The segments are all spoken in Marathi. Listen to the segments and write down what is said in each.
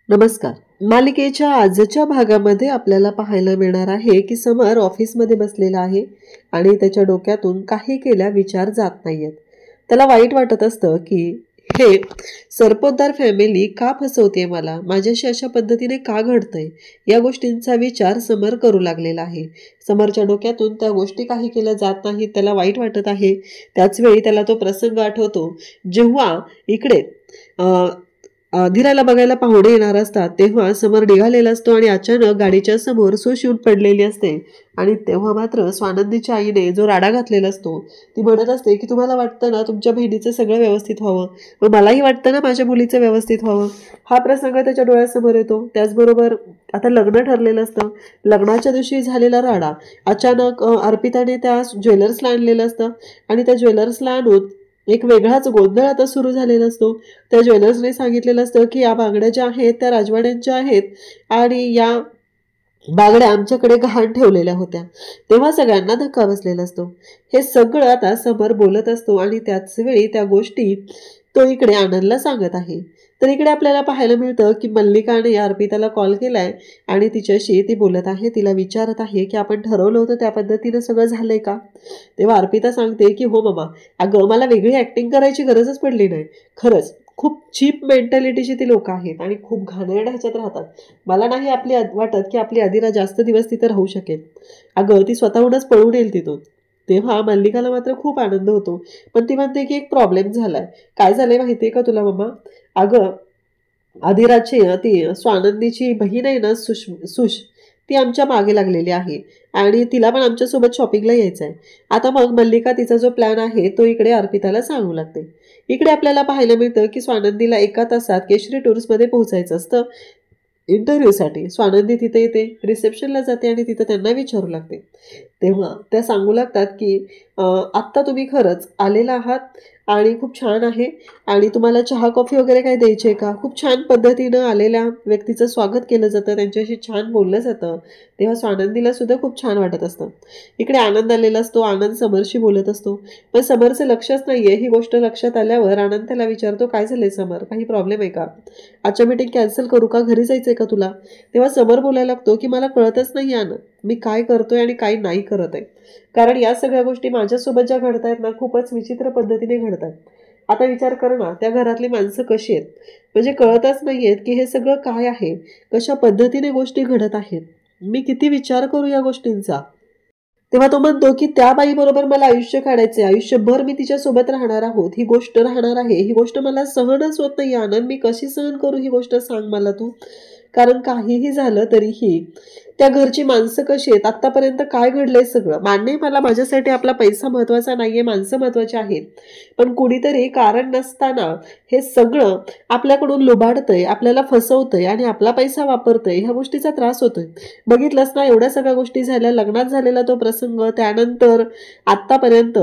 नमस्कार. मालिकेच्या आजच्या भागामध्ये आपल्याला पाहायला मिळणार आहे की समर ऑफिसमध्ये बसलेला आहे आणि त्याच्या डोक्यातून काही केल्या विचार जात नाहीयेत. त्याला वाईट वाटत असतं की हे सरपोतदार फॅमिली का फसवते मला, माझ्याशी अशा पद्धतीने का घडतंय, या गोष्टींचा विचार समर करू लागलेला आहे. समरच्या डोक्यातून त्या गोष्टी काही केल्या जात नाहीत. त्याला वाईट वाटत आहे. त्याच वेळी त्याला तो प्रसंग आठवतो जेव्हा इकडे धीराला बघायला पाहुणे येणार असतात तेव्हा समर निघालेला असतो आणि अचानक गाडीच्या समोर सुश येऊन पडलेली असते आणि तेव्हा मात्र स्वानंदीच्या आईने जो राडा घातलेला असतो ती म्हणत असते की तुम्हाला वाटतं ना तुमच्या बहिणीचं सगळं व्यवस्थित व्हावं, मग मलाही वाटतं ना माझ्या मुलीचं व्यवस्थित व्हावं. हा प्रसंग त्याच्या डोळ्यासमोर येतो. त्याचबरोबर आता लग्न ठरलेलं असतं. लग्नाच्या दिवशी झालेला राडा अचानक अर्पिताने त्या ज्वेलर्सला आणलेलं असतं आणि त्या ज्वेलर्सला आणून एक वेगळाच गोंधळ आता सुरू झालेला असतो. त्या ज्वेलर्सने सांगितलेलं असतं की या बांगड्या ज्या आहेत त्या राजवाड्यांच्या आहेत आणि या बांगड्या आमच्याकडे गहाण ठेवलेल्या होत्या. तेव्हा सगळ्यांना धक्का बसलेला असतो. हे सगळं आता समर बोलत असतो आणि त्याच वेळी त्या गोष्टी तो इकडे आनंदला सांगत आहे. तर इकडे आपल्याला पाहायला मिळतं की मल्लिकाने अर्पिताला कॉल केलाय आणि तिच्याशी ती बोलत आहे. तिला विचारत आहे की आपण ठरवलं होतं त्या पद्धतीनं सगळं झालंय का. तेव्हा अर्पिता सांगते की हो मामा, अगं मला वेगळी ऍक्टिंग करायची गरजच पडली नाही. खरंच खूप चीप मेंटॅलिटीची ती लोक आहेत आणि खूप घाणेरड्या ह्याच्यात राहतात. मला नाही वाटत की आपली आदिरा जास्त दिवस तिथे राहू शकेल. अगं ती स्वतःहूनच पळून येईल तिथून. तेव्हा मल्लिकाला मात्र खूप आनंद होतो. पण ती म्हणते की एक प्रॉब्लेम झालाय. काय झालंय माहितीये का तुला मामा? अगं आदिराची ती स्वानंदीची बहीण आहे ना सुश, ती आमच्या मागे लागलेली आहे आणि तिला पण आमच्यासोबत शॉपिंगला यायचं आहे. आता मग मल्लिका तिचा जो प्लॅन आहे तो इकडे अर्पिताला सांगू लागते. इकडे आपल्याला पाहायला मिळतं की स्वानंदीला 1 तासात केशरी टूर्समध्ये पोहोचायचं असतं इंटरव्ह्यूसाठी. स्वानंदी तिथे येते, रिसेप्शनला जाते आणि तिथं त्यांना विचारू लागते. तेव्हा त्या सांगू लागतात की आत्ता तुम्ही खरंच आलेला आहात आणि खूप छान आहे आणि तुम्हाला चहा कॉफी वगैरे काय द्यायची आहे का. खूप छान पद्धतीनं आलेल्या व्यक्तीचं स्वागत केलं जातं, त्यांच्याशी छान बोललं जातं. तेव्हा स्वानंदीला सुद्धा खूप छान वाटत असतं. इकडे आनंद आलेला असतो. आनंद समरशी बोलत असतो पण समरचं लक्षच नाहीये. ही गोष्ट लक्षात आल्यावर आनंद त्याला विचारतो काय झालंय समर, काही प्रॉब्लेम आहे का, आजच्या मीटिंग कॅन्सल करू का, घरी जायचंय का तुला. तेव्हा समर बोलायला लागतो की मला कळतच नाही आनंद, मी काय करतोय आणि काय नाही करत आहे. कारण या सगळ्या गोष्टी माझ्यासोबत ज्या घडतायत ना खूपच विचित्र पद्धतीने घडतात. आता विचार कर ना त्या घरातली माणसं कशी आहेत, म्हणजे कळतच नाहीयेत की हे सगळं काय आहे, कशा पद्धतीने गोष्टी घडत आहेत. मी किती विचार करू या गोष्टींचा. तेव्हा तो म्हणतो की त्या बाईबरोबर मला आयुष्य काढायचे, आयुष्यभर मी तिच्यासोबत राहणार आहोत, ही गोष्ट राहणार आहे, ही गोष्ट मला सहनच होत नाही आनंद, मी कशी सहन करू ही गोष्ट सांग मला तू. कारण काहीही झालं तरीही त्या घरची माणसं कशी आहेत, आतापर्यंत काय घडलंय सगळं मान्य, मला माझ्यासाठी आपला पैसा महत्वाचा नाहीये, माणसं महत्वाची आहेत, पण कुणीतरी कारण नसताना हे सगळं आपल्याकडून लुबाडतंय, आपल्याला फसवतंय आणि आपला पैसा वापरतंय. ह्या गोष्टीचा त्रास होतोय. बघितलंच ना एवढ्या सगळ्या गोष्टी झाल्या, लग्नात झालेला तो प्रसंग, त्यानंतर आतापर्यंत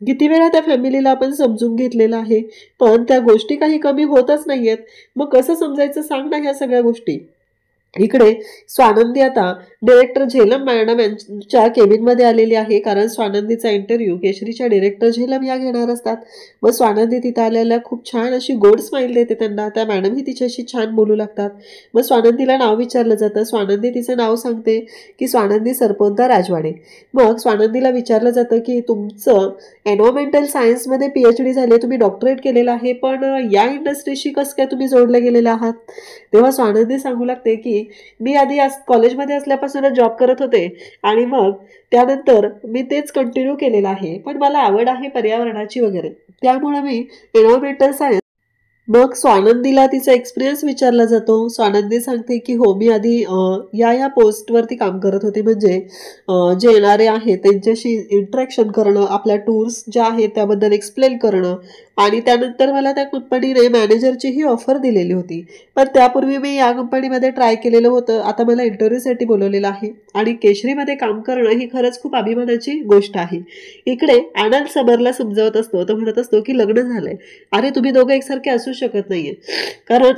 किती वेळा त्या फॅमिलीला आपण समजून घेतलेलं आहे, पण त्या गोष्टी काही कमी होतच नाहीयेत. मग कसं समजायचं सांग ना ह्या सगळ्या गोष्टी. इकडे स्वानंदी आता डायरेक्टर झेलम मॅडम यांच्या केबिनमध्ये आलेली आहे कारण स्वानंदीचा इंटरव्ह्यू केशरीच्या डायरेक्टर झेलम या घेणार असतात. मग स्वानंदी तिथं आलेल्या खूप छान अशी गोड स्माईल देते त्यांना. त्या मॅडमही तिच्याशी छान बोलू लागतात. मग स्वानंदीला नाव विचारलं जातं. स्वानंदी तिचं नाव सांगते की स्वानंदी सरपोतदार राजवाडे. मग स्वानंदीला विचारलं जातं की तुमचं एन्व्हायरमेंटल सायन्समध्ये PhD झाले, तुम्ही डॉक्टरेट केलेलं आहे, पण या इंडस्ट्रीशी कसं काय तुम्ही जोडले गेलेले आहात. तेव्हा स्वानंदी सांगू लागते की मी आधी कॉलेजमध्ये असल्यापासूनच जॉब करत होते आणि मग त्यानंतर मी तेच कंटिन्यू केलेलं आहे, पण मला आवड आहे पर्यावरणाची वगैरे, त्यामुळे मी एन्व्हायरमेंटल सायन्स. मग स्वानंदीला तिचा एक्सपिरियन्स विचारला जातो. स्वानंदी सांगते की हो मी आधी या पोस्टवरती काम करत होते, म्हणजे जे येणारे आहेत त्यांच्याशी इंटरॅक्शन करणं, आपल्या टूर्स ज्या आहेत त्याबद्दल एक्सप्लेन करणं आणि त्यानंतर मला त्या कंपनीने मॅनेजरचीही ऑफर दिलेली होती, पण त्यापूर्वी मी या कंपनीमध्ये ट्राय केलेलं होतं. आता मला इंटरव्ह्यूसाठी बोलवलेलं आहे आणि केशरीमध्ये काम करणं ही खरंच खूप अभिमानाची गोष्ट आहे. इकडे आनंद समरला समजावत असतो. तो म्हणत असतो की लग्न झालंय, अरे तुम्ही दोघं एकसारखे असू शकत नाहीये, कारण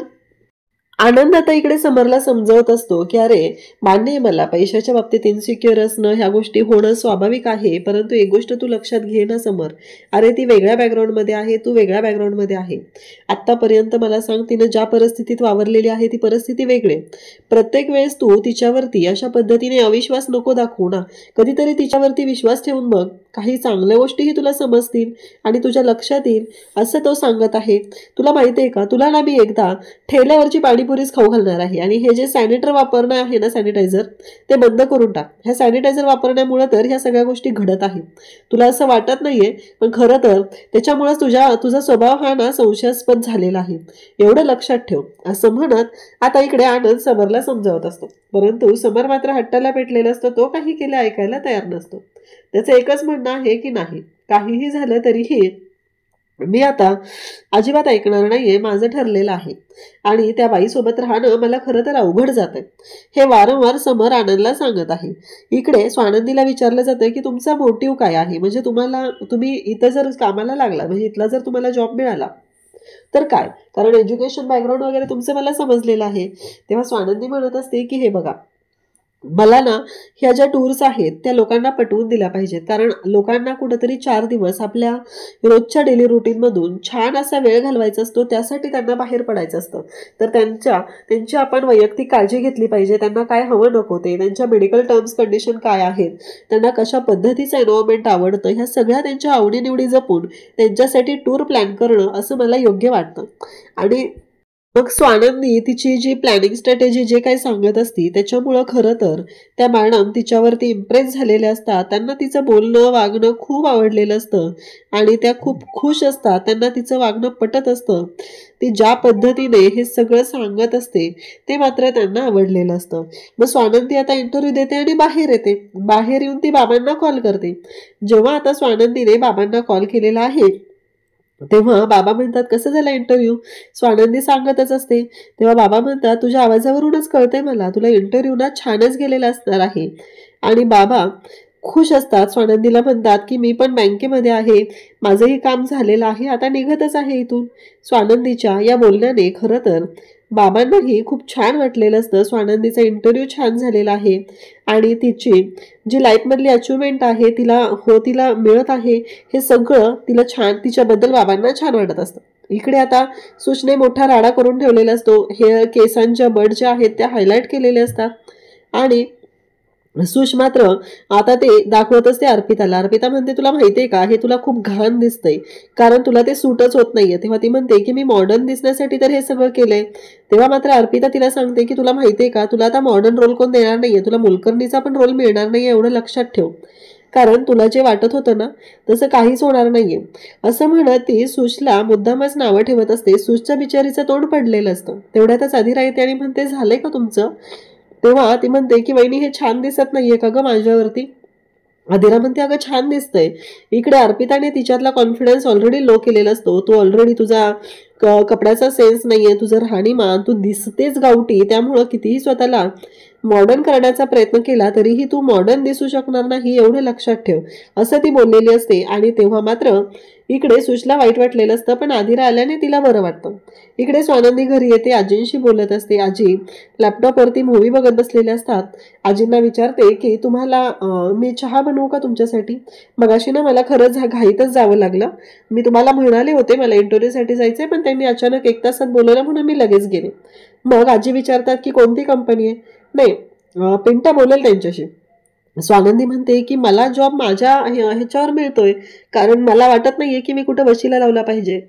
आनंद आता इकडे समरला समजावत असतो की अरे मान्य आहे मला पैशाच्या बाबतीत इन्सिक्युअर असणं, ह्या गोष्टी होणं स्वाभाविक आहे, परंतु एक गोष्ट तू लक्षात घे ना समर, अरे ती वेगळ्या बॅकग्राऊंडमध्ये आहे, तू वेगळ्या बॅकग्राऊंडमध्ये आहे. आत्तापर्यंत मला सांग, तिनं ज्या परिस्थितीत वावरलेली आहे ती परिस्थिती वेगळी. प्रत्येक वेळेस तू तिच्यावरती अशा पद्धतीने अविश्वास नको दाखवू ना. कधीतरी तिच्यावरती विश्वास ठेवून बघ, काही चांगल्या गोष्टीही तुला समजतील आणि तुझ्या लक्षात येईल असं तो सांगत आहे. तुला माहिती आहे का, तुला ना मी एकदा ठेल्यावरची पाणीपुरीच खाऊ घालणार आहे आणि हे जे सॅनिटर वापरणं आहे ना, सॅनिटायझर, ते बंद करून टाक. ह्या सॅनिटायझर वापरण्यामुळे तर ह्या सगळ्या गोष्टी घडत आहेत. तुला असं वाटत नाहीये, पण खरं तर त्याच्यामुळे तुझा स्वभाव हा ना संशयास्पद झालेला आहे, एवढं लक्षात ठेव, असं म्हणत आता इकडे आनंद समरला समजावत असतो. परंतु समर मात्र हट्टाला पेटलेला असतो. तो काही केलं ऐकायला तयार नसतो. त्याचं एकच म्हणणं आहे की नाही, काहीही झालं तरीही मी आता अजिबात ऐकणार नाहीये, माझं ठरलेलं आहे आणि त्या बाईसोबत राहणं मला खरं तर अवघड जातंय, हे वारंवार समर आनंदला सांगत आहे. इकडे स्वानंदीला विचारलं जातं की तुमचा मोटिव्ह काय आहे, म्हणजे तुम्ही इथं जर कामाला लागला, म्हणजे इथला जर तुम्हाला जॉब मिळाला तर काय, कारण एज्युकेशन बॅकग्राऊंड वगैरे तुमचं मला समजलेलं आहे. तेव्हा स्वानंदी म्हणत असते की हे बघा, मला ना ह्या ज्या टूर्स आहेत त्या लोकांना पटवून दिल्या पाहिजेत, कारण लोकांना कुठंतरी 4 दिवस आपल्या रोजच्या डेली रुटीनमधून छान असा वेळ घालवायचा असतो, त्यासाठी त्यांना बाहेर पडायचं असतं. तर त्यांची आपण वैयक्तिक काळजी घेतली पाहिजे. त्यांना काय हवं नको ते, त्यांच्या मेडिकल टर्म्स कंडिशन काय आहेत, त्यांना कशा पद्धतीचं एन्व्हायरमेंट आवडतं, ह्या सगळ्या त्यांच्या आवडीनिवडी जपून त्यांच्यासाठी टूर प्लॅन करणं असं मला योग्य वाटतं. आणि मग स्वानंदी तिची जी प्लॅनिंग स्ट्रॅटेजी जे काही सांगत असती त्याच्यामुळं खरं तर त्या मॅडम तिच्यावरती इम्प्रेस झालेल्या असतात. त्यांना तिचं बोलणं वागणं खूप आवडलेलं असतं आणि त्या खूप खुश असतात, त्यांना तिचं वागणं पटत असतं. ती ज्या पद्धतीने हे सगळं सांगत असते ते मात्र त्यांना आवडलेलं असतं. मग स्वानंदी आता इंटरव्ह्यू देते आणि बाहेर येते. बाहेर येऊन ती बाबांना कॉल करते. जेव्हा आता स्वानंदीने बाबांना कॉल केलेला आहे तेव्हा बाबा म्हणतात कसं झालं इंटरव्ह्यू, स्वानंदी सांगतच असते. तेव्हा बाबा म्हणतात तुझ्या आवाजावरूनच कळतंय मला, तुला इंटरव्ह्यू ना छानच गेलेला असणार आहे. आणि बाबा खुश असतात. स्वानंदीला म्हणतात की मी पण बँकेमध्ये आहे, माझंही काम झालेलं आहे, आता निघतच आहे इथून. स्वानंदीच्या या बोलण्याने खरं तर बाबांनाही खूप छान वाटलेलं असतं. स्वानंदीचा इंटरव्ह्यू छान झालेला आहे आणि तिची जी लाईफमधली अचिव्हमेंट आहे तिला मिळत आहे, हे सगळं तिला छान, तिच्याबद्दल बाबांना छान वाटत असतं. इकडे आता सुशने मोठा राडा करून ठेवलेला असतो. हेअर केसांच्या बड ज्या आहेत त्या हायलाईट केलेले असतात आणि सुश मात्र आता ते दाखवत असते अर्पिताला. अर्पिता म्हणते तुला माहितीये का, हे तुला खूप घाण दिसतंय, कारण तुला ते सूटच होत नाहीये. तेव्हा ती म्हणते की मी मॉडर्न दिसण्यासाठी तर हे सगळं केलंय. तेव्हा मात्र अर्पिता तिला सांगते की तुला माहितीये का, तुला आता मॉडर्न रोल कोण देणार नाहीये, तुला मोलकर्णीचा पण रोल मिळणार नाहीये, एवढं लक्षात ठेव, कारण तुला जे वाटत होतं ना तसं काहीच होणार नाहीये. असं म्हणत ती सुशला मुद्दामच नावं ठेवत असते. सुशच्या बिचारीचं तोंड पडलेलं असतं. तेवढ्यातच आधी येते आणि म्हणते झालंय का तुमचं. तेव्हा ती म्हणते की वहिनी हे छान दिसत नाहीये का ग माझ्यावरती. आदिरा म्हणते अगं छान दिसतंय. इकडे अर्पिताने तिच्यातला कॉन्फिडन्स ऑलरेडी लो केलेला असतो. तू ऑलरेडी तुझा कपड्याचा सेन्स नाहीये, तुझं राहणीमान, तू दिसतेच गावठी, त्यामुळं कितीही स्वतःला मॉडर्न करण्याचा प्रयत्न केला तरीही तू मॉडर्न दिसू शकणार नाही, एवढं लक्षात ठेव, असं ती बोललेली असते. आणि तेव्हा मात्र इकडे सुशला वाईट वाटलेलं असतं, पण आदिरा आल्याने तिला बरं वाटतं. इकडे स्वानंदी घरी येते, आजींशी बोलत असते. आजी लॅपटॉपवरती मूवी बघत बसलेले असतात. आजींना विचारते की तुम्हाला मी चहा बनवू का तुमच्यासाठी. मगाशी ना मला खरंच घाईतच जावं लागलं, मी तुम्हाला म्हणाले होते मला इंटरव्ह्यूसाठी जायचंय, पण त्यांनी अचानक 1 तासात बोलवलं म्हणून मी लगेच गेले. मग आजी विचारतात की कोणती कंपनी आहे. नाही, पिंटा बोलेल त्यांच्याशी. स्वानंदी म्हणते की मला जॉब माझ्या ह्याच्यावर मिळतोय, कारण मला वाटत नाहीये की मी कुठं वशिला लावला पाहिजे.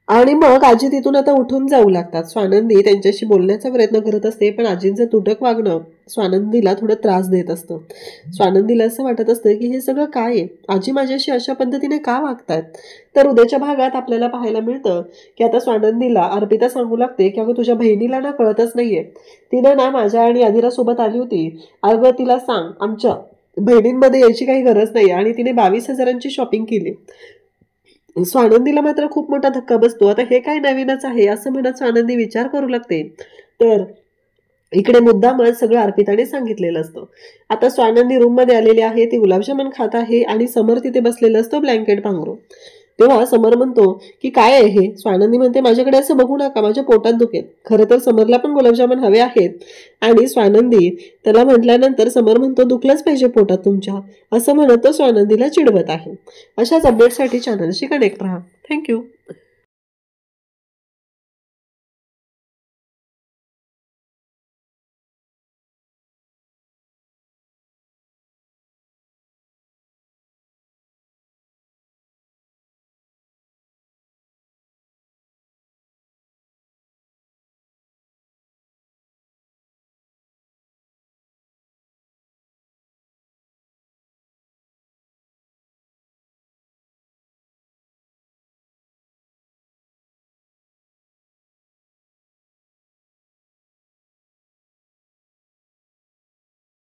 आणि मग आजी तिथून आता उठून जाऊ लागतात. स्वानंदी त्यांच्याशी बोलण्याचा प्रयत्न करत असते, पण आजींचं तुटक वागणं स्वानंदीला थोडं त्रास देत असतं. स्वानंदीला असं वाटत असतं की हे सगळं काय आहे, आजी माझ्याशी अशा पद्धतीने का वागतायत. तर उद्याच्या भागात आपल्याला पाहायला मिळतं की आता स्वानंदीला अर्पिता सांगू लागते की अगं तुझ्या बहिणीला ना कळतच नाहीये, तिनं ना माझ्या आणि आदिरा सोबत आली होती, अगं तिला सांग आमच्या बहिणींमध्ये यायची काही गरज नाही, आणि तिने 22,000ची शॉपिंग केली. स्वानंदीला मात्र खूप मोठा धक्का बसतो. आता हे काय नवीनच आहे असं म्हणत स्वानंदी विचार करू लागते. तर इकडे मुद्दामच सगळं अर्पिताने सांगितलेलं असतं. आता स्वानंदी रूममध्ये आलेली आहे, ती गुलाबजामुन खात आहे आणि समर तिथे बसलेलं असतो ब्लँकेट पांघरून. तेव्हा समर म्हणतो की काय आहे हे. स्वानंदी म्हणते माझ्याकडे असं बघू नका, माझ्या पोटात दुखेल. खरं तर समरला पण गुलाबजामुन हवे आहेत. आणि स्वानंदी त्याला म्हटल्यानंतर समर म्हणतो दुखलंच पाहिजे पोटात तुमच्या, असं म्हणत तो स्वानंदीला चिडवत आहे. अशाच अपडेटसाठी चॅनलशी कनेक्ट राहा. थँक्यू.